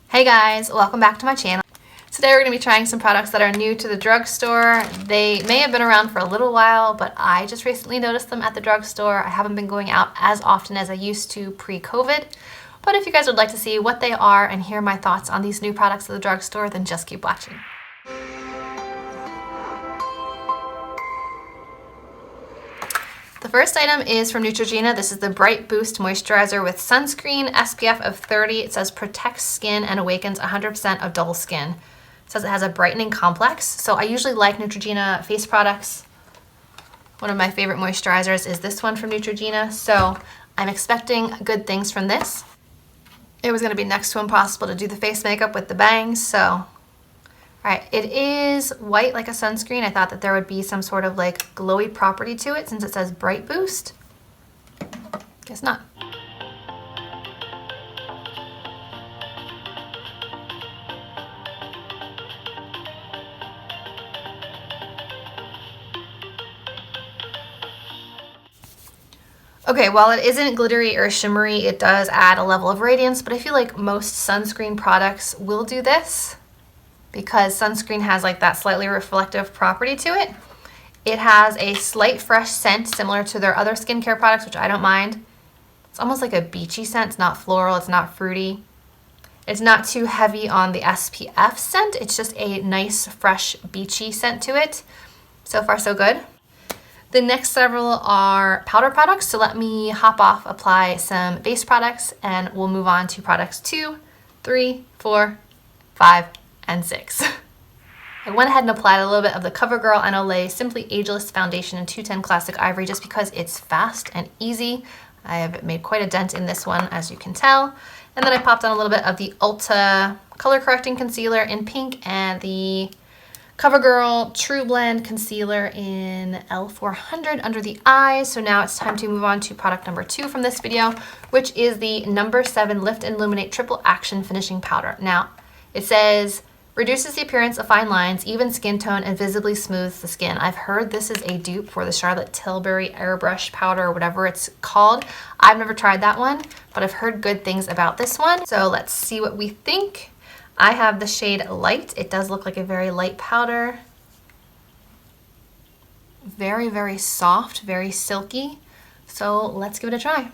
Hey guys, welcome back to my channel. Today we're going to be trying some products that are new to the drugstore. They may have been around for a little while, but I just recently noticed them at the drugstore. I haven't been going out as often as I used to pre-COVID, but if you guys would like to see what they are and hear my thoughts on these new products at the drugstore, then just keep watching. The first item is from Neutrogena. This is the Bright Boost Moisturizer with sunscreen, SPF of 30. It says protects skin and awakens 100% of dull skin. It says it has a brightening complex. So I usually like Neutrogena face products. One of my favorite moisturizers is this one from Neutrogena. So I'm expecting good things from this. It was going to be next to impossible to do the face makeup with the bangs, so alright, it is white like a sunscreen. I thought that there would be some sort of like glowy property to it since it says Bright Boost. Guess not. Okay, while it isn't glittery or shimmery, it does add a level of radiance, but I feel like most sunscreen products will do this, because sunscreen has like that slightly reflective property to it. It has a slight fresh scent similar to their other skincare products, which I don't mind. It's almost like a beachy scent. It's not floral, it's not fruity. It's not too heavy on the SPF scent. It's just a nice, fresh, beachy scent to it. So far, so good. The next several are powder products. So let me hop off, apply some base products, and we'll move on to products 2, 3, 4, 5, and 6. I went ahead and applied a little bit of the CoverGirl NLA Simply Ageless Foundation in 210 Classic Ivory just because it's fast and easy. I have made quite a dent in this one, as you can tell. And then I popped on a little bit of the Ulta Color Correcting Concealer in pink and the CoverGirl trublend Concealer in L400 under the eyes. So now it's time to move on to product number 2 from this video, which is the number 7 Lift and Luminate Triple Action Finishing Powder. Now, it says, reduces the appearance of fine lines, even skin tone, and visibly smooths the skin. I've heard this is a dupe for the Charlotte Tilbury Airbrush Powder or whatever it's called. I've never tried that one, but I've heard good things about this one. So let's see what we think. I have the shade Light. It does look like a very light powder. Very, very soft, very silky. So let's give it a try.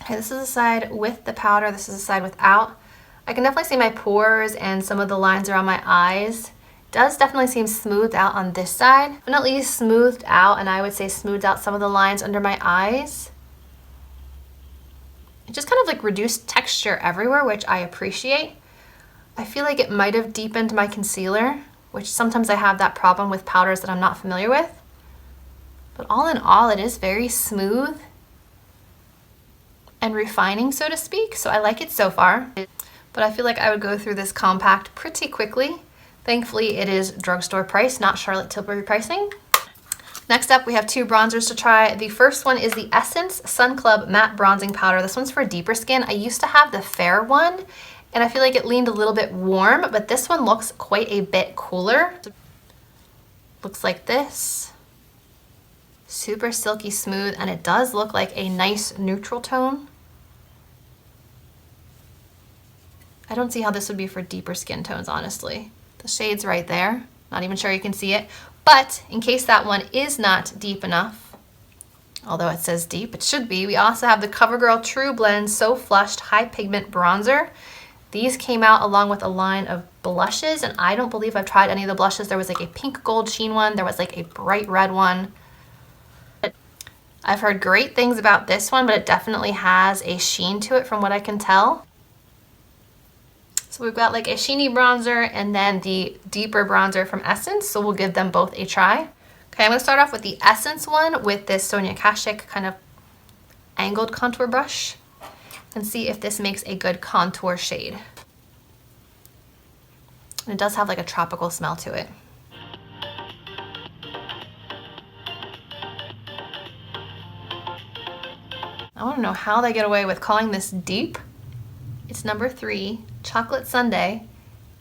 Okay, this is the side with the powder, this is the side without. I can definitely see my pores and some of the lines around my eyes. It does definitely seem smoothed out on this side. Definitely smoothed out, and I would say smoothed out some of the lines under my eyes. It just kind of like reduced texture everywhere, which I appreciate. I feel like it might have deepened my concealer, which sometimes I have that problem with powders that I'm not familiar with. But all in all, it is very smooth and refining, so to speak, so I like it so far. But I feel like I would go through this compact pretty quickly. Thankfully, it is drugstore price, not Charlotte Tilbury pricing. Next up, we have 2 bronzers to try. The first one is the Essence Sun Club Matte Bronzing Powder. This one's for deeper skin. I used to have the fair one, and I feel like it leaned a little bit warm, but this one looks quite a bit cooler. Looks like this. Super silky smooth, and it does look like a nice neutral tone. I don't see how this would be for deeper skin tones, honestly. The shade's right there. Not even sure you can see it. But in case that one is not deep enough, although it says deep, it should be, we also have the CoverGirl trublend So Flushed High Pigment Bronzer. These came out along with a line of blushes, and I don't believe I've tried any of the blushes. There was like a pink gold sheen one. There was like a bright red one. I've heard great things about this one, but it definitely has a sheen to it from what I can tell. So we've got like a sheeny bronzer and then the deeper bronzer from Essence, so we'll give them both a try. Okay, I'm going to start off with the Essence one with this Sonia Kashuk kind of angled contour brush and see if this makes a good contour shade. And it does have like a tropical smell to it. I want to know how they get away with calling this deep. It's number 3, chocolate sundae,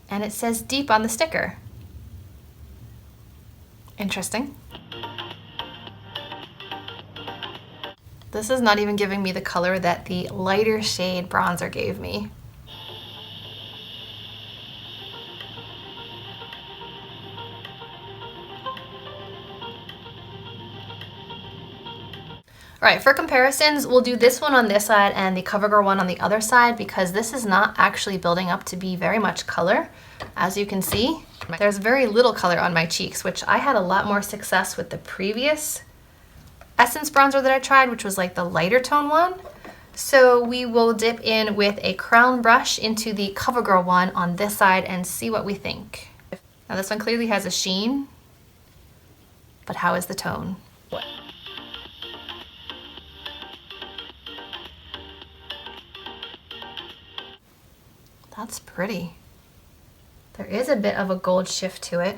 and it says deep on the sticker. Interesting. This is not even giving me the color that the lighter shade bronzer gave me. All right, for comparisons, we'll do this one on this side and the CoverGirl one on the other side because this is not actually building up to be very much color. As you can see, there's very little color on my cheeks, which I had a lot more success with the previous Essence bronzer that I tried, which was like the lighter tone one. So we will dip in with a crown brush into the CoverGirl one on this side and see what we think. Now this one clearly has a sheen, but how is the tone? That's pretty. There is a bit of a gold shift to it.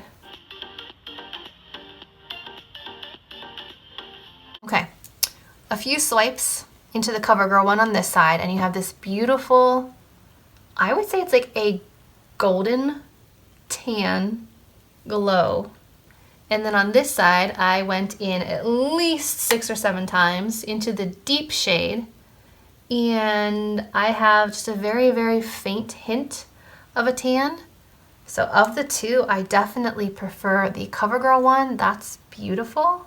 Okay, a few swipes into the CoverGirl one on this side and you have this beautiful, I would say it's like a golden tan glow. And then on this side, I went in at least 6 or 7 times into the deep shade. And I have just a very, very faint hint of a tan. So of the two, I definitely prefer the CoverGirl one. That's beautiful.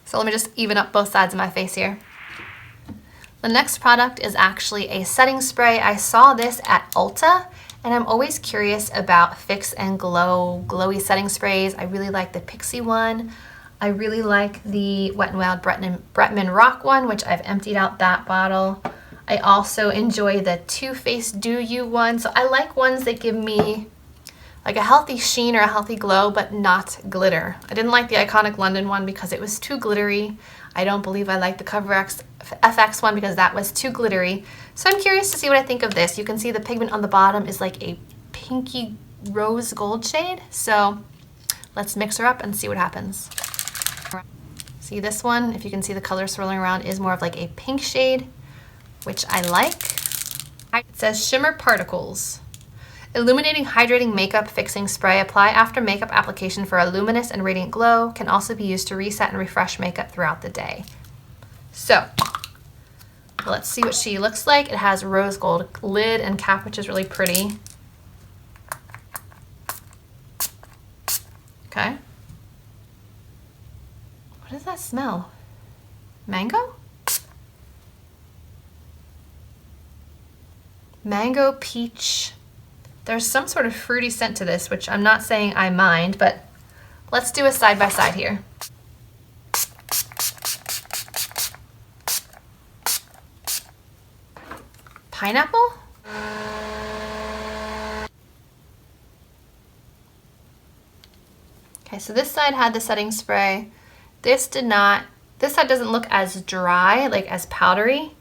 So let me just even up both sides of my face here. The next product is actually a setting spray. I saw this at Ulta, and I'm always curious about Fix and Glow glowy setting sprays. I really like the Pixie one. I really like the Wet n Wild Bretman Rock one, which I've emptied out that bottle. I also enjoy the Too Faced Do You one. So I like ones that give me like a healthy sheen or a healthy glow, but not glitter. I didn't like the Iconic London one because it was too glittery. I don't believe I like the CoverX FX one because that was too glittery. So I'm curious to see what I think of this. You can see the pigment on the bottom is like a pinky rose gold shade. So let's mix her up and see what happens. See this one, if you can see the color swirling around, is more of like a pink shade, which I like. It says Shimmer Particles. Illuminating Hydrating Makeup Fixing Spray. Apply after makeup application for a luminous and radiant glow. Can also be used to reset and refresh makeup throughout the day. So, let's see what she looks like. It has rose gold lid and cap, which is really pretty. Okay. What does that smell? Mango? Mango, peach. There's some sort of fruity scent to this, which I'm not saying I mind, but let's do a side by side here. Pineapple? Okay, so this side had the setting spray. This did not. This side doesn't look as dry, like as powdery,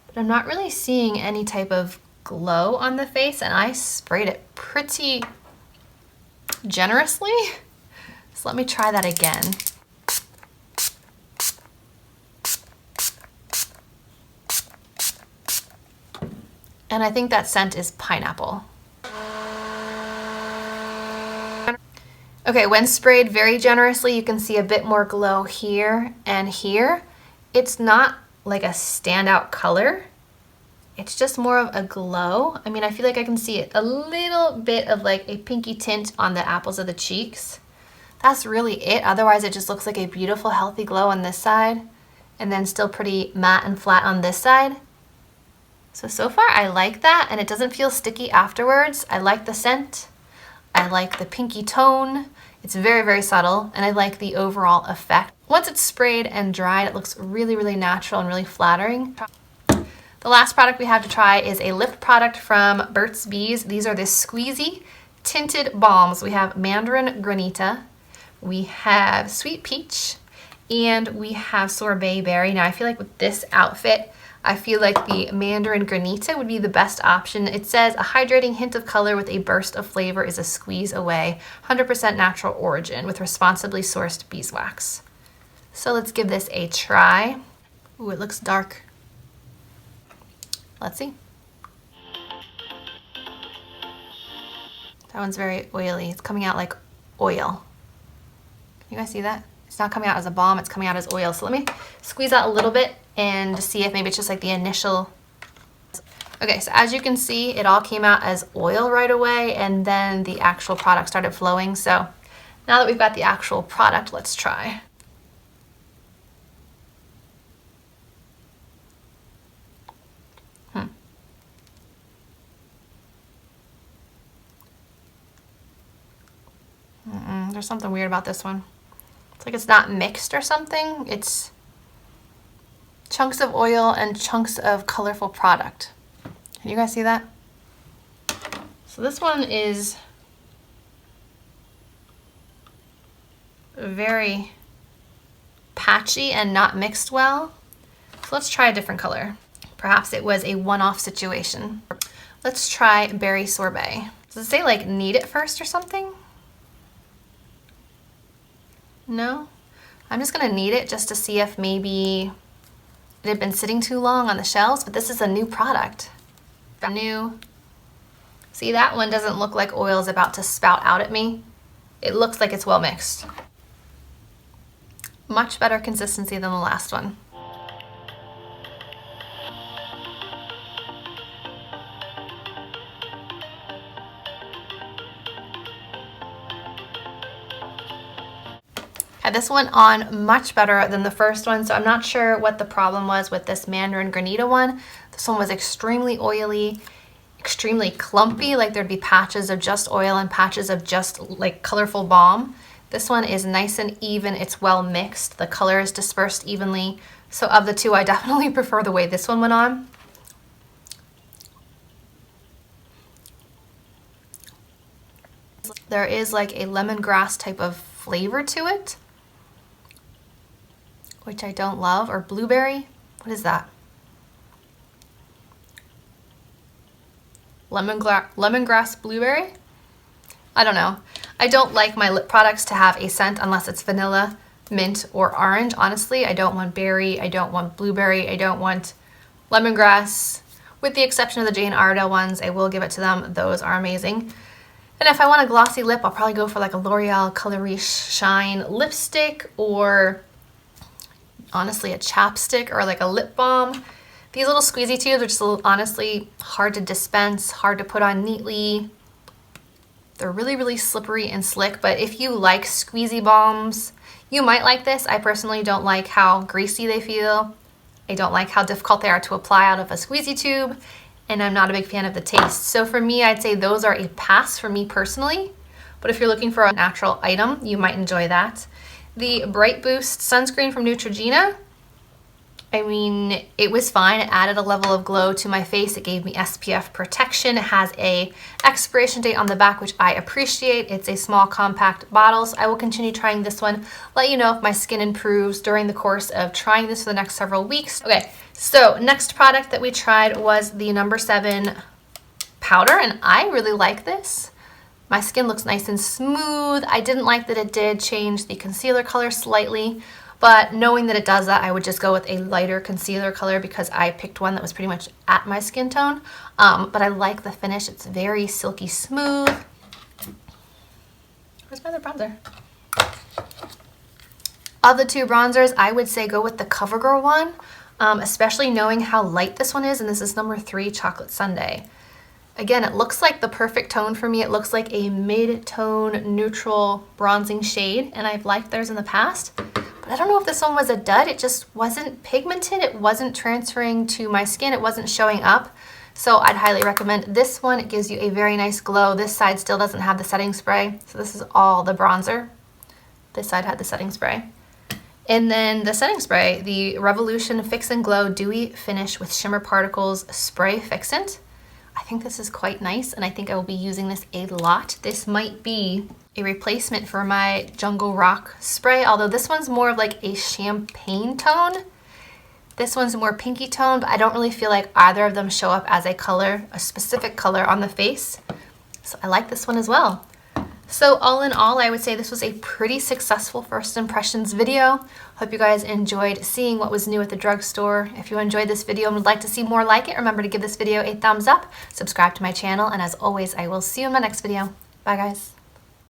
but I'm not really seeing any type of glow on the face, and I sprayed it pretty generously. So let me try that again. And I think that scent is pineapple. Okay, when sprayed very generously, you can see a bit more glow here and here. It's not like a standout color. It's just more of a glow. I mean, I feel like I can see it a little bit of like a pinky tint on the apples of the cheeks. That's really it. Otherwise, it just looks like a beautiful, healthy glow on this side, and then still pretty matte and flat on this side. So far I like that, and it doesn't feel sticky afterwards. I like the scent. I like the pinky tone. It's very, very subtle, and I like the overall effect. Once it's sprayed and dried, it looks really, really natural and really flattering. The last product we have to try is a lip product from Burt's Bees. These are the Squeezy Tinted Balms. We have Mandarin Granita, we have Sweet Peach, and we have Sorbet Berry. Now I feel like with this outfit, I feel like the Mandarin Granita would be the best option. It says a hydrating hint of color with a burst of flavor is a squeeze away. 100% natural origin with responsibly sourced beeswax. So let's give this a try. Ooh, it looks dark. Let's see. That one's very oily. It's coming out like oil. Can you guys see that? It's not coming out as a balm, it's coming out as oil. So let me squeeze out a little bit and see if maybe it's just like the initial. Okay, so as you can see, it all came out as oil right away, and then the actual product started flowing. So now that we've got the actual product, let's try. There's something weird about this one. It's like it's not mixed or something. It's chunks of oil and chunks of colorful product. Can you guys see that? So this one is very patchy and not mixed well. So let's try a different color. Perhaps it was a one-off situation. Let's try berry sorbet. Does it say like knead it first or something? No? I'm just gonna knead it just to see if maybe it had been sitting too long on the shelves, but this is a new product. New. See, that one doesn't look like oil is about to spout out at me. It looks like it's well mixed. Much better consistency than the last one. Had this one on much better than the first one, so I'm not sure what the problem was with this Mandarin Granita one. This one was extremely oily, extremely clumpy, like there'd be patches of just oil and patches of just like colorful balm. This one is nice and even, it's well mixed, the color is dispersed evenly. So of the two, I definitely prefer the way this one went on. There is like a lemongrass type of flavor to it, which I don't love, or blueberry. What is that? Lemongrass blueberry? I don't know. I don't like my lip products to have a scent unless it's vanilla, mint, or orange. Honestly, I don't want berry, I don't want blueberry, I don't want lemongrass. With the exception of the Jane Iredale ones, I will give it to them. Those are amazing. And if I want a glossy lip, I'll probably go for like a L'Oreal Color Riche Shine lipstick, or honestly a chapstick, or like a lip balm. These little squeezy tubes are just honestly hard to dispense, hard to put on neatly. They're really, really slippery and slick, but if you like squeezy balms, you might like this. I personally don't like how greasy they feel. I don't like how difficult they are to apply out of a squeezy tube, and I'm not a big fan of the taste. So for me, I'd say those are a pass for me personally, but if you're looking for a natural item, you might enjoy that. The Bright Boost sunscreen from Neutrogena, I mean, it was fine. It added a level of glow to my face. It gave me SPF protection. It has a expiration date on the back, which I appreciate. It's a small compact bottle, so I will continue trying this one. Let you know if my skin improves during the course of trying this for the next several weeks. Okay, so next product that we tried was the No. 7 powder, and I really like this. My skin looks nice and smooth. I didn't like that it did change the concealer color slightly, but knowing that it does that, I would just go with a lighter concealer color because I picked one that was pretty much at my skin tone. But I like the finish. It's very silky smooth. Where's my other bronzer? Of the two bronzers, I would say go with the CoverGirl one, especially knowing how light this one is, and this is No. 3 Chocolate Sundae. Again, it looks like the perfect tone for me. It looks like a mid-tone neutral bronzing shade, and I've liked theirs in the past. But I don't know if this one was a dud. It just wasn't pigmented. It wasn't transferring to my skin. It wasn't showing up. So I'd highly recommend this one. It gives you a very nice glow. This side still doesn't have the setting spray. So this is all the bronzer. This side had the setting spray. And then the setting spray, the Revolution Fix and Glow Dewy Finish with Shimmer Particles Spray Fixant. I think this is quite nice, and I think I will be using this a lot. This might be a replacement for my Jungle Rock spray, although this one's more of like a champagne tone. This one's more pinky toned, but I don't really feel like either of them show up as a color, a specific color on the face. So I like this one as well. So all in all, I would say this was a pretty successful first impressions video. Hope you guys enjoyed seeing what was new at the drugstore. If you enjoyed this video and would like to see more like it, remember to give this video a thumbs up, subscribe to my channel, and as always, I will see you in my next video. Bye guys.